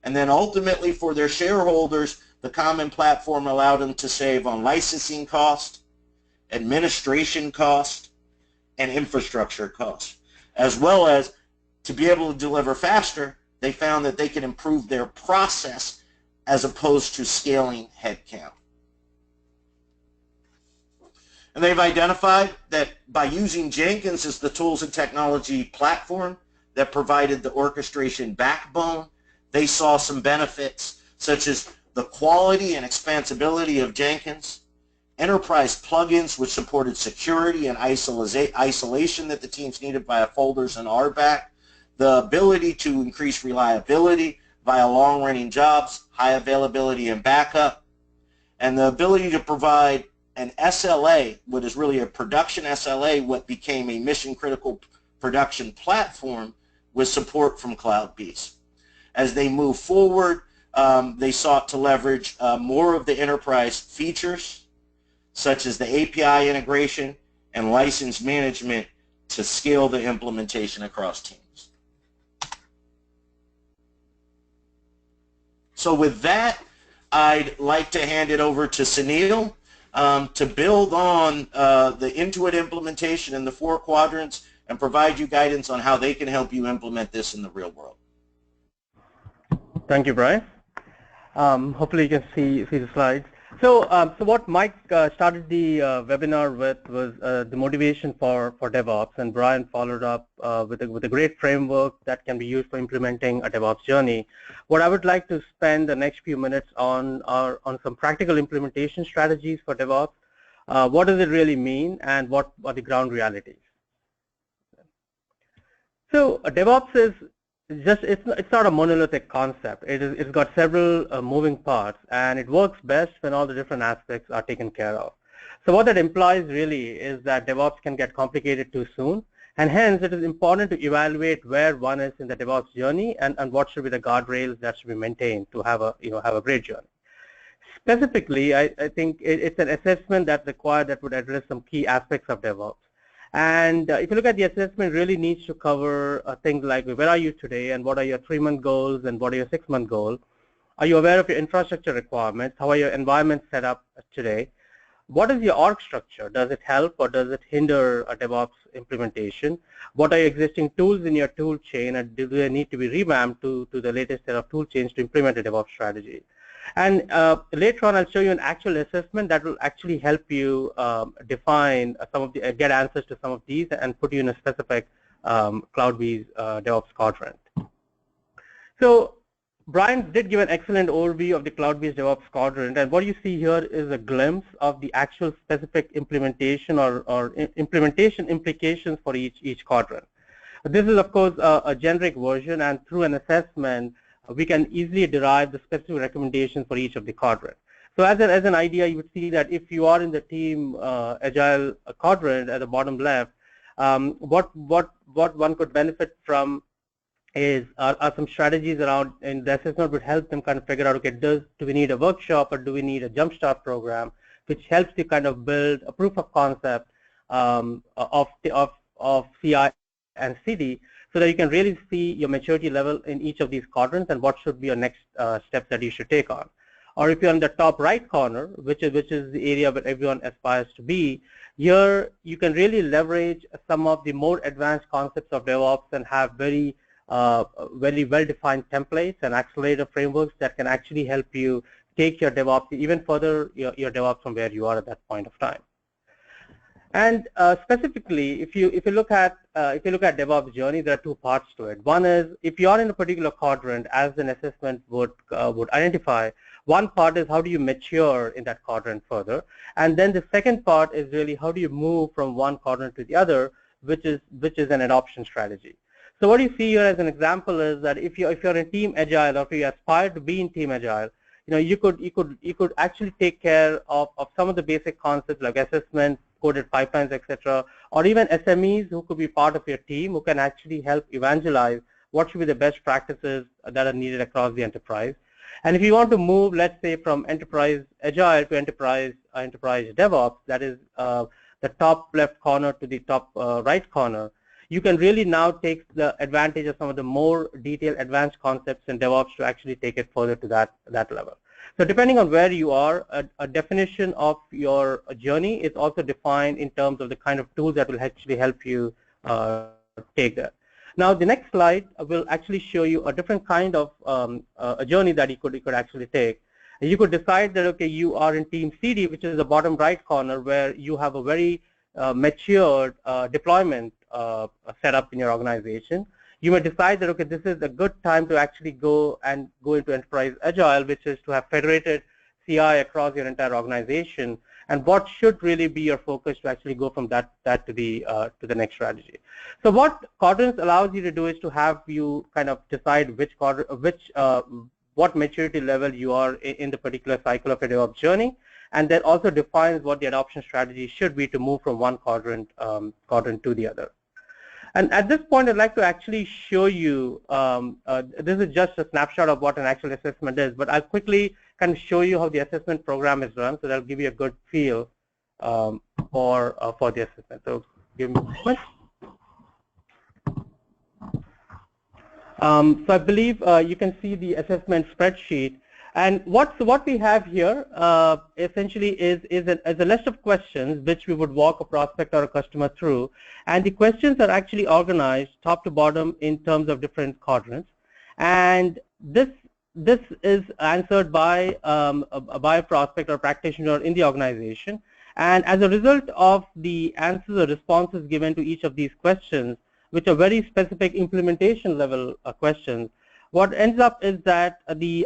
And then ultimately for their shareholders, the common platform allowed them to save on licensing cost, administration cost, and infrastructure cost. As well as to be able to deliver faster, they found that they could improve their process as opposed to scaling headcount. And they've identified that by using Jenkins as the tools and technology platform that provided the orchestration backbone, they saw some benefits such as the quality and expansibility of Jenkins, enterprise plugins which supported security and isolation that the teams needed via folders and RBAC, the ability to increase reliability via long-running jobs, high availability and backup, and the ability to provide an SLA, what is really a production SLA, what became a mission-critical production platform with support from CloudBees. As they move forward, they sought to leverage more of the enterprise features, such as the API integration and license management, to scale the implementation across teams. So with that, I'd like to hand it over to Sunil to build on the Intuit implementation in the 4 quadrants and provide you guidance on how they can help you implement this in the real world. Thank you, Brian. Hopefully you can see the slides. So what Mike started the webinar with was the motivation for DevOps, and Brian followed up with a great framework that can be used for implementing a DevOps journey. What I would like to spend the next few minutes on are some practical implementation strategies for DevOps. What does it really mean, and what are the ground realities? So DevOps is it's not a monolithic concept. It's got several moving parts, and it works best when all the different aspects are taken care of. So what that implies really is that DevOps can get complicated too soon, and hence it is important to evaluate where one is in the DevOps journey and what should be the guardrails that should be maintained to have a great journey. Specifically, I think it's an assessment that's required that would address some key aspects of DevOps. And if you look at the assessment, it really needs to cover things like where are you today, and what are your 3-month goals, and what are your 6-month goals. Are you aware of your infrastructure requirements? How are your environments set up today? What is your org structure? Does it help or does it hinder a DevOps implementation? What are your existing tools in your tool chain, and do they need to be revamped to the latest set of tool chains to implement a DevOps strategy? And later on, I'll show you an actual assessment that will actually help you define some of the, get answers to some of these and put you in a specific CloudBees DevOps quadrant. So Brian did give an excellent overview of the CloudBees DevOps quadrant, and what you see here is a glimpse of the actual specific implementation or implementation implications for each quadrant. This is, of course, a generic version, and through an assessment, we can easily derive the specific recommendations for each of the quadrants. So as an idea, you would see that if you are in the team Agile quadrant at the bottom left, what one could benefit from are some strategies around, and the assessment would help them kind of figure out, okay, do we need a workshop or do we need a jumpstart program, which helps you kind of build a proof of concept of CI and CD, so that you can really see your maturity level in each of these quadrants and what should be your next steps that you should take on. Or if you're in the top right corner, which is the area where everyone aspires to be, here you can really leverage some of the more advanced concepts of DevOps and have very well-defined templates and accelerator frameworks that can actually help you take your DevOps even further, your DevOps from where you are at that point of time. And specifically, if you look at DevOps journey, there are 2 parts to it. One is, if you are in a particular quadrant, as an assessment would identify, one part is how do you mature in that quadrant further, and then the second part is really how do you move from one quadrant to the other, which is an adoption strategy. So what you see here as an example is that if you're in Team Agile, or if you aspire to be in Team Agile, you could actually take care of some of the basic concepts like assessment, coded pipelines, etc., or even SMEs who could be part of your team who can actually help evangelize what should be the best practices that are needed across the enterprise. And if you want to move, let's say, from enterprise Agile to enterprise DevOps, that is the top left corner to the top right corner, you can really now take the advantage of some of the more detailed advanced concepts in DevOps to actually take it further to that level. So depending on where you are, a definition of your journey is also defined in terms of the kind of tools that will actually help you take that. Now the next slide will actually show you a different kind of a journey that you could actually take. You could decide that, okay, you are in Team CD, which is the bottom right corner, where you have a very matured deployment set up in your organization. You may decide that, okay, this is a good time to actually go into Enterprise Agile, which is to have federated CI across your entire organization. and what should really be your focus to actually go from that to the next strategy. So what Quadrants allows you to do is to have you kind of decide what maturity level you are in the particular cycle of a DevOps journey, and then also defines what the adoption strategy should be to move from one quadrant to the other. And at this point, I'd like to actually show you, this is just a snapshot of what an actual assessment is, but I'll quickly kind of show you how the assessment program is run, so that'll give you a good feel for the assessment. So give me a moment. So I believe you can see the assessment spreadsheet. And what we have here essentially is a list of questions which we would walk a prospect or a customer through. And the questions are actually organized top to bottom in terms of different quadrants. And this is answered by a prospect or practitioner in the organization. And as a result of the answers or responses given to each of these questions, which are very specific implementation level questions, what ends up is that the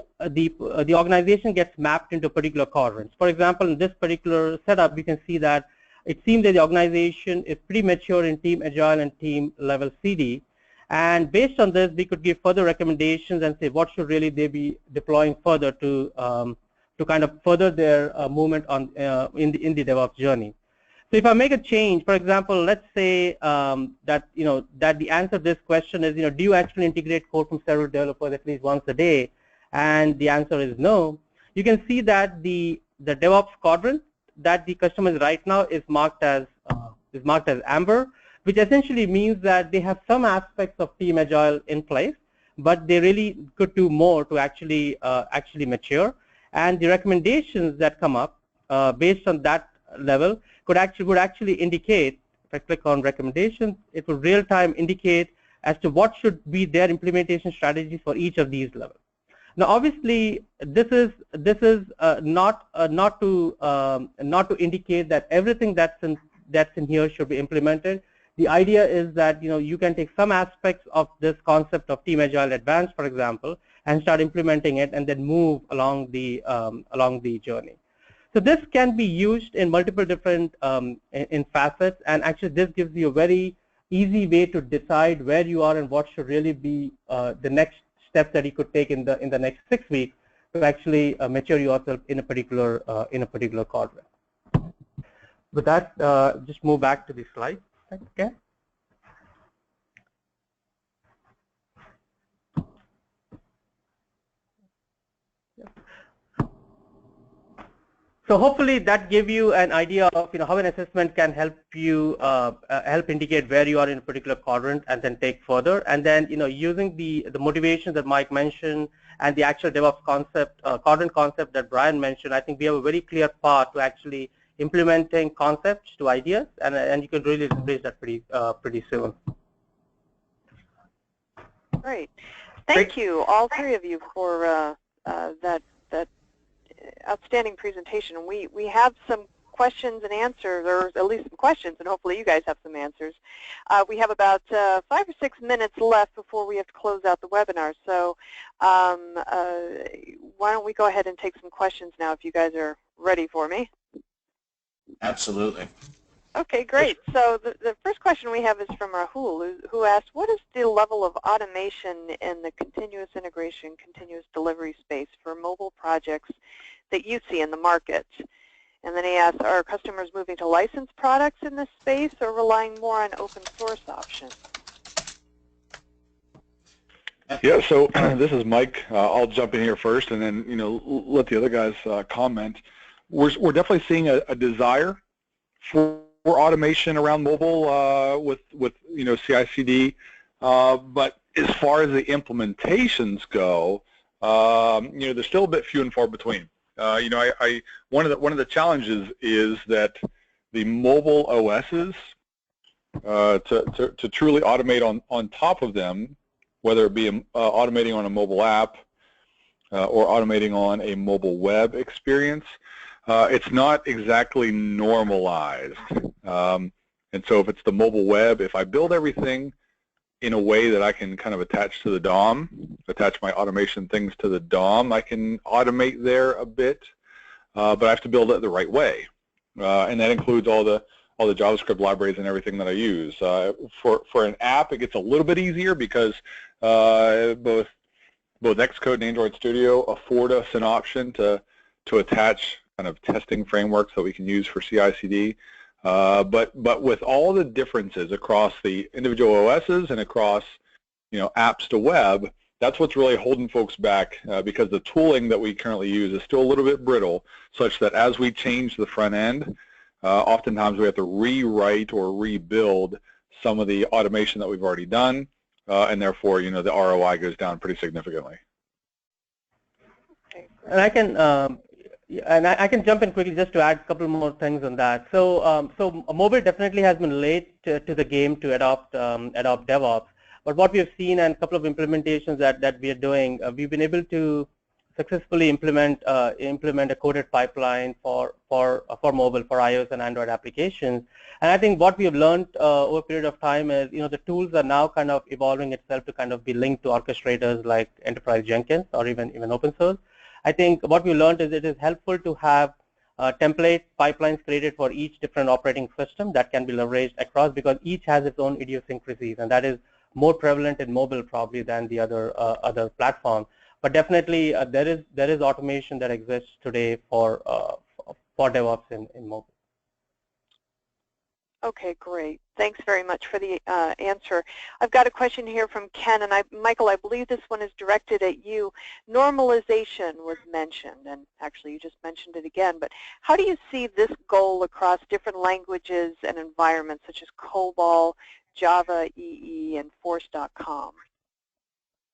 organization gets mapped into particular quadrants. For example, in this particular setup, you can see that it seems that the organization is pretty mature in team Agile and team level CD. And based on this, we could give further recommendations and say what should really they be deploying further to kind of further their movement on in the DevOps journey. So if I make a change, for example, let's say that the answer to this question is, do you actually integrate code from several developers at least once a day? And the answer is no. You can see that the DevOps quadrant that the customer is right now is marked as amber, which essentially means that they have some aspects of Team Agile in place, but they really could do more to actually mature. And the recommendations that come up based on that level would actually indicate, if I click on recommendations, it will real-time indicate as to what should be their implementation strategies for each of these levels. Now, obviously, this is not to indicate that everything that's in here should be implemented. The idea is that you can take some aspects of this concept of Team Agile Advanced, for example, and start implementing it, and then move along the journey. So this can be used in multiple different in facets, and actually this gives you a very easy way to decide where you are and what should really be the next steps that you could take in the next 6 weeks to actually mature yourself in a particular quadrant. With that, just move back to the slide. Okay. So hopefully that gave you an idea of how an assessment can help you help indicate where you are in a particular quadrant and then take further. And then using the motivation that Mike mentioned and the actual DevOps concept, quadrant concept that Brian mentioned, I think we have a very clear path to actually implementing concepts to ideas, and you can really embrace that pretty soon. Great. Thank you, all three of you, for that outstanding presentation. We have some questions and answers, or at least some questions, and hopefully you guys have some answers. We have about 5 or 6 minutes left before we have to close out the webinar. So why don't we go ahead and take some questions now if you guys are ready for me. Absolutely. Okay, great. So the first question we have is from Rahul, who asked, what is the level of automation in the continuous integration, continuous delivery space for mobile projects that you see in the market? And then he asked, are customers moving to licensed products in this space or relying more on open source options? Yeah, so this is Mike. I'll jump in here first and then let the other guys comment. We're definitely seeing a desire for automation around mobile with CI/CD, but as far as the implementations go, they're still a bit few and far between. One of the challenges is that the mobile OSs to truly automate on top of them, whether it be automating on a mobile app or automating on a mobile web experience, it's not exactly normalized. And so if it's the mobile web, if I build everything in a way that I can kind of attach to the DOM, attach my automation things to the DOM, I can automate there a bit, but I have to build it the right way. and that includes all the JavaScript libraries and everything that I use. For an app, it gets a little bit easier because both Xcode and Android Studio afford us an option to attach kind of testing frameworks that we can use for CI/CD. But with all the differences across the individual OSs and across apps to web, that's what's really holding folks back because the tooling that we currently use is still a little bit brittle, such that as we change the front end, oftentimes we have to rewrite or rebuild some of the automation that we've already done, and therefore the ROI goes down pretty significantly. And I can jump in quickly just to add a couple more things on that. So mobile definitely has been late to the game to adopt DevOps. But what we have seen and a couple of implementations that we are doing, we've been able to successfully implement a coded pipeline for mobile, for iOS and Android applications. And I think what we have learned over a period of time is, the tools are now kind of evolving itself to kind of be linked to orchestrators like Enterprise Jenkins or even open source. I think what we learned is it is helpful to have template pipelines created for each different operating system that can be leveraged across, because each has its own idiosyncrasies, and that is more prevalent in mobile probably than the other platforms. But definitely there is automation that exists today for DevOps in mobile. Okay, great. Thanks very much for the answer. I've got a question here from Ken, and Michael, I believe this one is directed at you. Normalization was mentioned, and actually you just mentioned it again, but how do you see this goal across different languages and environments such as COBOL, Java, EE, and Force.com?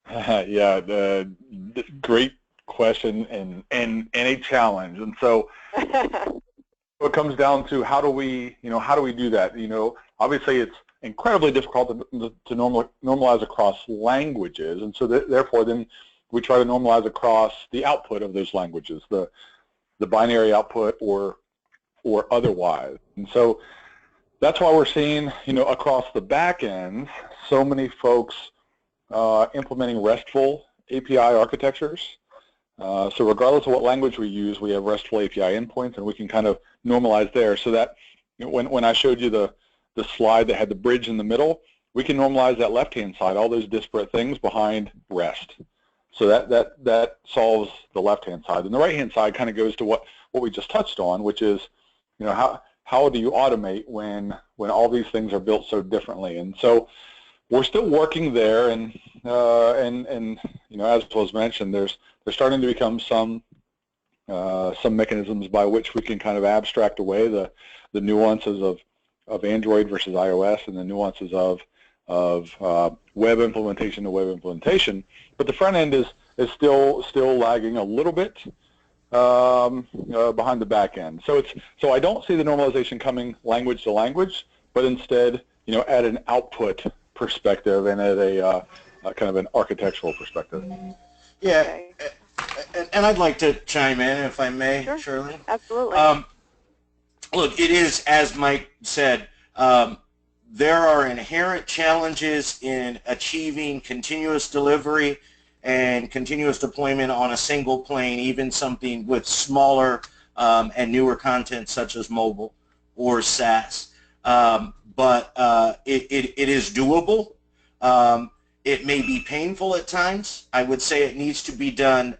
Yeah, great question and a challenge. And so it comes down to how do we do that? Obviously it's incredibly difficult to normalize across languages, and so therefore then we try to normalize across the output of those languages, the binary output or otherwise. And so that's why we're seeing, across the back end, so many folks implementing RESTful API architectures. So regardless of what language we use, we have RESTful API endpoints, and we can kind of normalize there. So that when I showed you the slide that had the bridge in the middle, we can normalize that left-hand side, all those disparate things behind REST. So that solves the left-hand side. And the right-hand side kind of goes to what we just touched on, which is, how do you automate when all these things are built so differently? And so we're still working there, and as was mentioned, there's starting to become some mechanisms by which we can kind of abstract away the nuances of Android versus iOS and the nuances of web implementation to web implementation. But the front end is still lagging a little bit behind the back end. So I don't see the normalization coming language to language, but instead, at an output perspective and at a kind of an architectural perspective. Yeah, Okay. and I'd like to chime in if I may, Sure. Shirley. Absolutely. Look, it is, as Mike said, there are inherent challenges in achieving continuous delivery and continuous deployment on a single plane, even something with smaller and newer content such as mobile or SaaS. But it is doable. It may be painful at times. I would say it needs to be done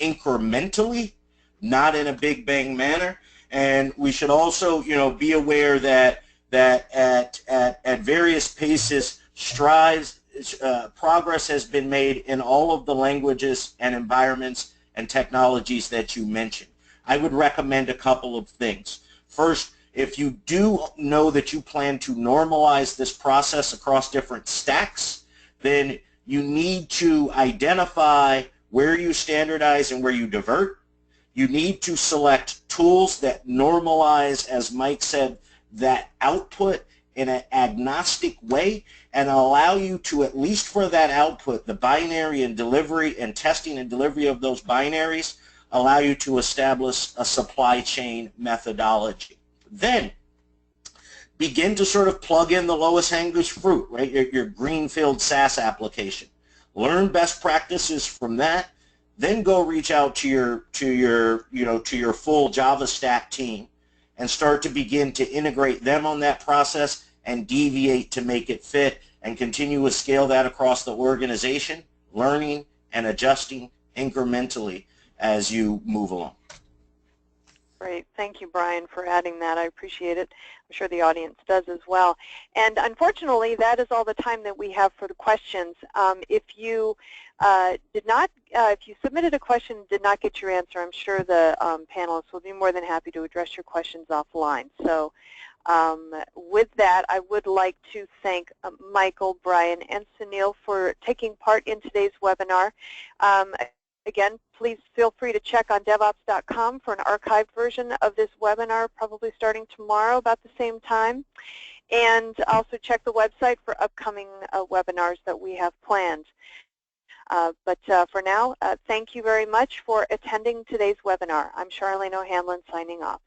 incrementally, not in a big bang manner. And we should also, be aware that at various paces, progress has been made in all of the languages and environments and technologies that you mentioned. I would recommend a couple of things. First, if you do know that you plan to normalize this process across different stacks, then you need to identify where you standardize and where you divert. You need to select tools that normalize, as Mike said, that output in an agnostic way and allow you to, at least for that output, the binary and delivery and testing and delivery of those binaries, allow you to establish a supply chain methodology. Then begin to sort of plug in the lowest hanging fruit, right? Your greenfield SaaS application. Learn best practices from that. Then go reach out to your full Java stack team and start to begin to integrate them on that process and deviate to make it fit, and continue to scale that across the organization, learning and adjusting incrementally as you move along. Great. Thank you, Brian, for adding that. I appreciate it. I'm sure the audience does as well. And unfortunately, that is all the time that we have for the questions. If you if you submitted a question and did not get your answer, I'm sure the panelists will be more than happy to address your questions offline. So with that, I would like to thank Michael, Brian, and Sunil for taking part in today's webinar. Again, please feel free to check on devops.com for an archived version of this webinar, probably starting tomorrow about the same time. And also check the website for upcoming webinars that we have planned. But for now, thank you very much for attending today's webinar. I'm Charlene O'Hanlon signing off.